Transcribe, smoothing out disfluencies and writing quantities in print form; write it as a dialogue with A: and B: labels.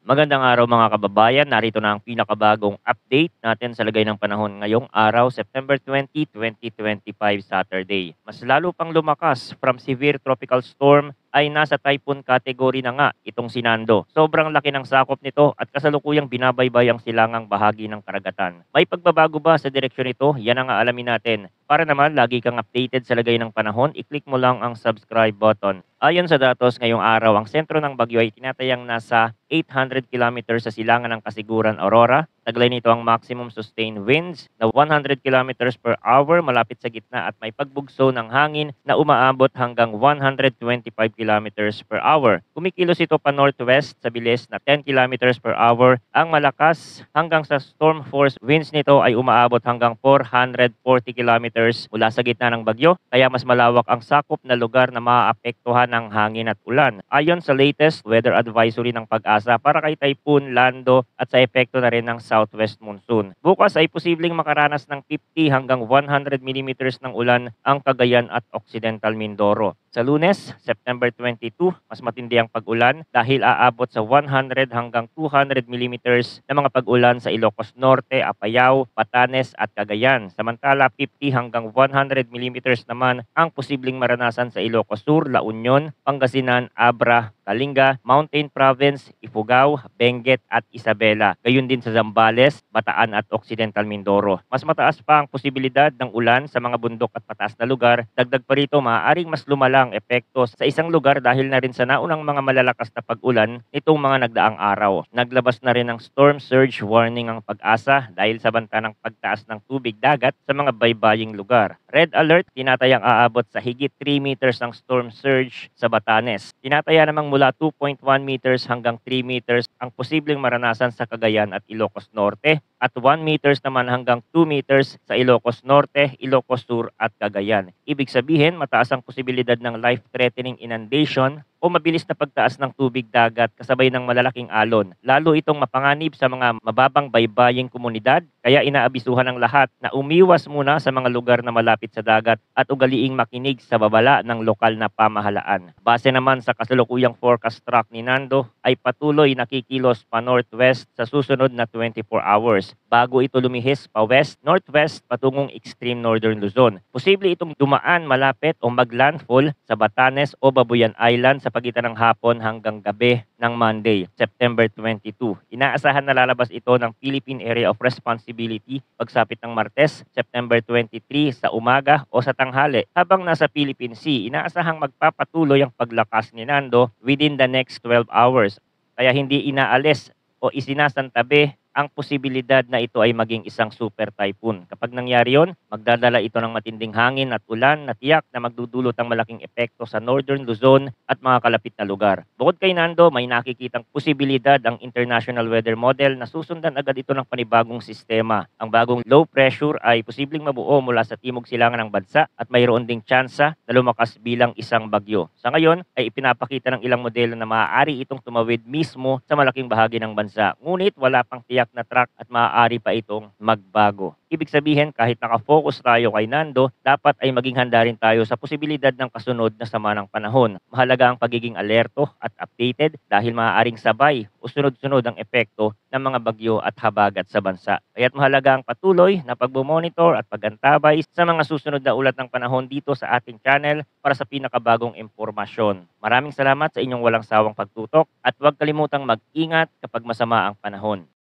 A: Magandang araw mga kababayan. Narito na ang pinakabagong update natin sa lagay ng panahon ngayong araw, September 20, 2025, Saturday. Mas lalo pang lumakas from severe tropical storm ay nasa typhoon category na nga itong si Nando. Sobrang laki ng sakop nito at kasalukuyang binabaybay ang silangang bahagi ng karagatan. May pagbabago ba sa direksyon nito? Yan ang aalamin natin. Para naman lagi kang updated sa lagay ng panahon, i-click mo lang ang subscribe button. Ayon sa datos ngayong araw, ang sentro ng bagyo ay tinatayang nasa 800 kilometers sa silangan ng Kasiguran, Aurora. Taglay nito ang maximum sustained winds na 100 kilometers per hour malapit sa gitna at may pagbugso ng hangin na umaabot hanggang 125 kilometers per hour. Kumikilos ito pa northwest sa bilis na 10 kilometers per hour. Ang malakas hanggang sa storm force winds nito ay umaabot hanggang 440 kilometers mula sa gitna ng bagyo, kaya mas malawak ang sakop na lugar na maaapektuhan ng hangin at ulan. Ayon sa latest weather advisory ng Pag-asa para kay Typhoon Lando at sa epekto na rin ng southwest monsoon. Bukas ay posibleng makaranas ng 50 hanggang 100 millimeters ng ulan ang Cagayan at Occidental Mindoro. Sa Lunes, September 22, mas matindi ang pag-ulan dahil aabot sa 100 hanggang 200 millimeters na mga pag-ulan sa Ilocos Norte, Apayao, Batanes at Cagayan. Samantala, 50 hanggang 100 millimeters naman ang posibleng maranasan sa Ilocos Sur, La Union, Pangasinan, Abra, Kalinga, Mountain Province, Ifugao, Benguet at Isabela. Gayon din sa Zambales, Bataan at Occidental Mindoro. Mas mataas pa ang posibilidad ng ulan sa mga bundok at pataas na lugar. Dagdag pa rito, maaaring mas lumala ang epekto sa isang lugar dahil na rin sa naunang mga malalakas na pag-ulan nitong mga nagdaang araw. Naglabas na rin ng storm surge warning ang Pag-asa dahil sa banta ng pagtaas ng tubig dagat sa mga baybaying lugar. Red alert, tinatayang aabot sa higit 3 meters ang storm surge sa Batanes. Tinataya namang mula 2.1 meters hanggang 3 meters ang posibleng maranasan sa Cagayan at Ilocos Norte at 1 meters naman hanggang 2 meters sa Ilocos Norte, Ilocos Sur at Cagayan. Ibig sabihin, mataas ang posibilidad ng life-threatening inundation o mabilis na pagtaas ng tubig dagat kasabay ng malalaking alon. Lalo itong mapanganib sa mga mababang baybaying komunidad, kaya inaabisuhan ng lahat na umiwas muna sa mga lugar na malapit sa dagat at ugaliing makinig sa babala ng lokal na pamahalaan. Base naman sa kasalukuyang forecast track ni Nando, ay patuloy nakikilos pa northwest sa susunod na 24 hours bago ito lumihis pa west, northwest patungong extreme northern Luzon. Posible itong dumaan malapit o maglandfall sa Batanes o Babuyan Island sa pagitan ng hapon hanggang gabi ng Monday, September 22. Inaasahan na lalabas ito ng Philippine Area of Responsibility pagsapit ng Martes, September 23 sa umaga o sa tanghali. Habang nasa Philippine Sea, inaasahang magpapatuloy ang paglakas ni Nando within the next 12 hours. Kaya hindi inaalis o isinasantabi ang posibilidad na ito ay maging isang super typhoon. Kapag nangyari yon, magdadala ito ng matinding hangin at ulan na tiyak na magdudulot ng malaking epekto sa northern Luzon at mga kalapit na lugar. Bukod kay Nando, may nakikitang posibilidad ang International Weather Model na susundan agad ito ng panibagong sistema. Ang bagong low pressure ay posibleng mabuo mula sa timog silangan ng bansa at mayroon ding tsansa na lumakas bilang isang bagyo. Sa ngayon ay ipinapakita ng ilang modelo na maaari itong tumawid mismo sa malaking bahagi ng bansa. Ngunit wala pang tiyak na track at maaari pa itong magbago. Ibig sabihin, kahit nakafocus tayo kay Nando, dapat ay maging handa rin tayo sa posibilidad ng kasunod na sama ng panahon. Mahalaga ang pagiging alerto at updated dahil maaaring sabay o sunod-sunod ang epekto ng mga bagyo at habagat sa bansa. Kaya't mahalaga ang patuloy na pagmumonitor at pagantabay sa mga susunod na ulat ng panahon dito sa ating channel para sa pinakabagong impormasyon. Maraming salamat sa inyong walang sawang pagtutok at huwag kalimutang mag-ingat kapag masama ang panahon.